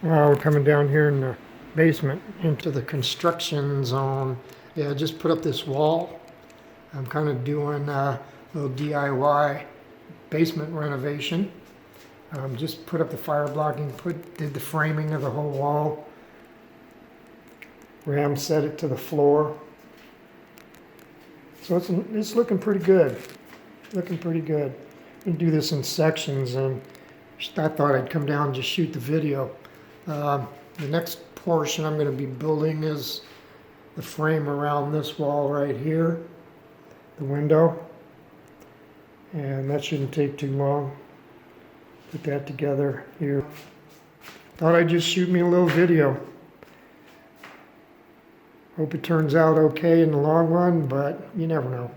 We're coming down here in the basement into the construction zone. Yeah, I just put up this wall. I'm kind of doing a little DIY basement renovation. Just put up the fire blocking, did the framing of the whole wall. Ram set it to the floor. So it's looking pretty good. Looking pretty good. I'm gonna do this in sections, and I thought I'd come down and just shoot the video. The next portion I'm going to be building is the frame around this wall right here, the window, and that shouldn't take too long. Put that together here. Thought I'd just shoot me a little video. Hope it turns out okay in the long run, but you never know.